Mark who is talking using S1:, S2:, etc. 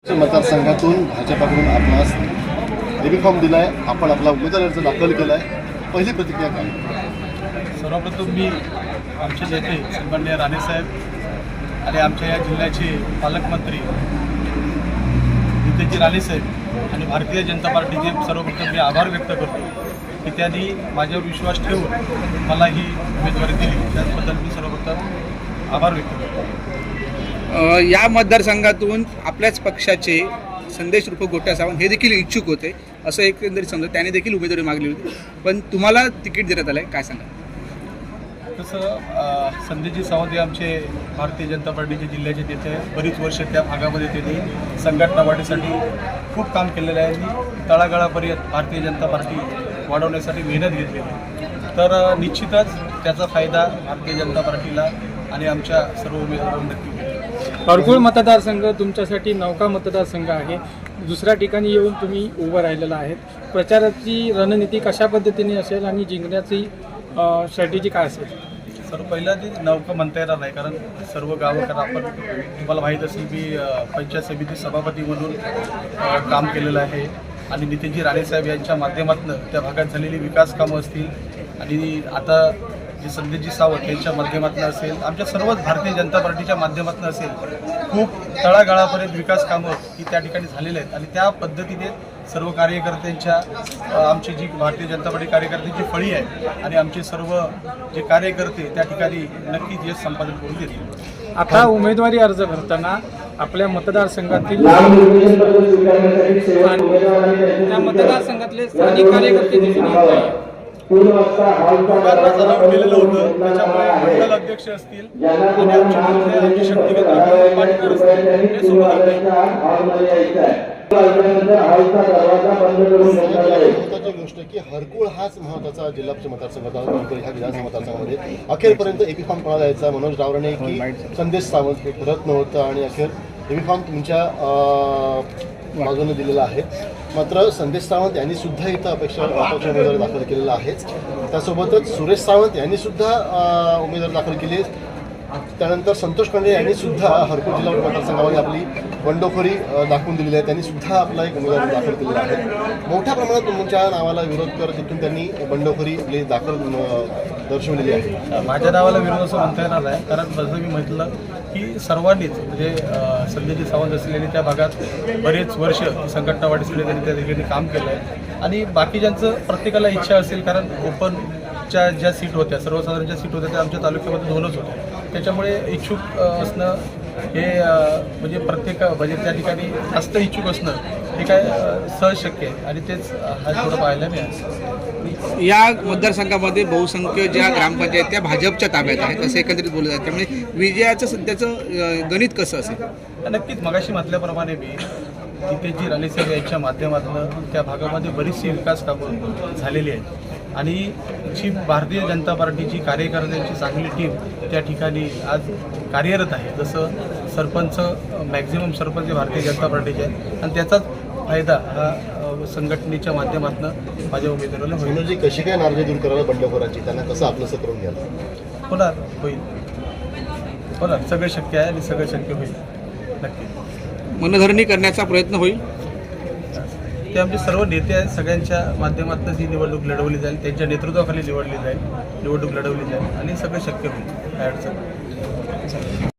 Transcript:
S1: मतदारसंघातून भाजपाकडून आपणास एबी फॉर्म दिलाय, आपण आपला उमेदवारी अर्ज दाखल केलाय, पहिली प्रतिक्रिया काय?
S2: सर्वप्रथम मी आमचे नेते सन्माननीय राणेसाहेब आणि आमच्या या जिल्ह्याचे पालकमंत्री नितेशजी राणेसाहेब आणि भारतीय जनता पार्टीचे सर्वप्रथम मी आभार व्यक्त करतो की त्यांनी माझ्यावर विश्वास ठेवून मला ही उमेदवारी दिली. त्याचबद्दल मी सर्वप्रथम आभार व्यक्त करतो.
S3: या मतदारसंघातून आपल्याच पक्षाचे संदेश रूप गोट्या सावंत हे देखील इच्छुक होते, असं एकंदरीत समजा त्याने देखील उमेदवारी मागली होती, पण तुम्हाला तिकीट देण्यात आलं आहे, काय सांगा?
S2: तसं संदेशजी सावंत हे आमचे भारतीय जनता पार्टीचे जिल्ह्याचे नेते बरीच वर्ष त्या भागामध्ये त्यांनी संघटना वाढीसाठी खूप काम केलेलं आहे आणि तळागाळापर्यंत भारतीय जनता पार्टी वाढवण्यासाठी मेहनत घेतलेली आहे. तर निश्चितच त्याचा फायदा भारतीय जनता पार्टीला आणि आमच्या सर्व उमेदवारांना नक्की मिळेल.
S4: हरकुळ मतदारसंघ तुमच्यासाठी नौका मतदारसंघ आहे. दुसऱ्या ठिकाणी येऊन तुम्ही उभं राहिलेला आहेत. प्रचाराची रणनीती कशा पद्धतीने असेल आणि जिंकण्याची स्ट्रॅटेजी काय असेल?
S2: सर, पहिला ते नौका म्हणता येणार नाही, कारण सर्व गावं, कारण आपण तुम्हाला माहीत असेल मी पंचायत समिती सभापती म्हणून काम केलेलं आहे आणि नितेशजी राणेसाहेब यांच्या माध्यमातून त्या भागात झालेली विकास कामं असतील आणि आता जे संदेशजी सावंत यांच्या माध्यमातून असेल, आमच्या सर्वच भारतीय जनता पार्टीच्या माध्यमातून असेल, खूप तळागाळापर्यंत विकास कामं ही त्या ठिकाणी झालेली आहेत आणि त्या पद्धतीने सर्व कार्यकर्त्यांच्या आमची जी भारतीय जनता पार्टी कार्यकर्त्यांची फळी आहे आणि आमचे सर्व जे कार्यकर्ते त्या ठिकाणी नक्कीच यश संपादन करून देतील.
S4: आता उमेदवारी अर्ज भरताना आपल्या मतदारसंघातील त्या मतदारसंघातले स्थानिक कार्यकर्ते दिसून येत नाही.
S2: केलेलं होतं, त्याच्यामुळे मंडल अध्यक्ष असतील आणि आमचे शक्तिगत पाटील असतील हे सोबत
S1: महत्वाची गोष्ट की हरकुळ हाच महत्वाचा जिल्हा मतदारसंघ होता. ह्या विधानसभा मतदारसंघामध्ये अखेरपर्यंत एबी फॉर्म कोणाला द्यायचा, मनोज रावराणे की संदेश सावंत हे ठरत नव्हतं आणि अखेर एबी फॉर्म तुमच्या बाजूने दिलेला आहे. मात्र संदेश सावंत यांनी सुद्धा इथं अपेक्षा उमेदवारी दाखल केलेला आहेच. त्यासोबतच सुरेश सावंत यांनी सुद्धा उमेदवारी दाखल केली. त्यानंतर संतोष खंडे यांनी सुद्धा हरकुळ जिल्हा मतदारसंघामध्ये आपली बंडखोरी दाखवून दिलेली आहे. त्यांनी सुद्धा आपला एक उमेदवारी दाखल केलेला आहे. मोठ्या प्रमाणात तुमच्या नावाला विरोध करत तिथून त्यांनी बंडखोरी आपली दाखल दर्शवलेली आहे.
S2: माझ्या नावाला विरोध असं म्हणता येणार नाही, कारण जसं मी म्हटलं की सर्वांनीच म्हणजे संदेशजी सावंत असलेले त्या भागात बरेच वर्ष संघटना वाढीसाठी त्यांनी त्या ठिकाणी काम केलं आहे आणि बाकीच्यांचं प्रत्येकाला इच्छा असेल, कारण ओपनच्या ज्या सीट होत्या, सर्वसाधारण ज्या सीट होत्या त्या आमच्या तालुक्यामध्ये 2च होत्या. त्याच्यामुळे इच्छुक असणं हे म्हणजे म्हणजे त्या ठिकाणी जास्त इच्छुक असणं हे काय सहज शक्य आहे आणि तेच हा थोडं पाहायला मिळालं.
S3: या मतदारसंघामध्ये बहुसंख्य ज्या ग्रामपंचायत त्या भाजपच्या ताब्यात आहेत असं एकंदरीत बोललं जातं, त्यामुळे विजयाचं सध्याचं गणित कसं असेल?
S2: नक्कीच मगाशी म्हटल्याप्रमाणे मी नितेशजी राणेसाहेब यांच्या माध्यमातून त्या भागामध्ये बरीचशी विकास कामं झालेली आहेत आणि जी भारतीय जनता पार्टीची कार्यकर्त्यांची चांगली टीम त्या ठिकाणी आज कार्यरत आहे. जसं सरपंच मॅक्झिमम सरपंच भारतीय जनता पार्टीचे आहेत आणि त्याचाच फायदा हा संघटनेच्या माध्यमातून माझ्या उमेदवाराला होईल.
S1: मनोजी कशी काय नाराजी दूर करायला बंडखोरांची, त्यांना कसं आपलंसं करून घ्यायला? होणार
S2: सगळं शक्य आहे आणि सगळं शक्य होईल. नक्की
S3: मनधरणी करण्याचा प्रयत्न होईल.
S2: ते आमचे सर्व नेते आहेत, सगळ्यांच्या माध्यमातून ही निवडणूक लढवली जाईल, त्यांच्या नेतृत्वाखाली निवडणूक लढवली जाईल आणि सगळं शक्य होईल. काय अडचण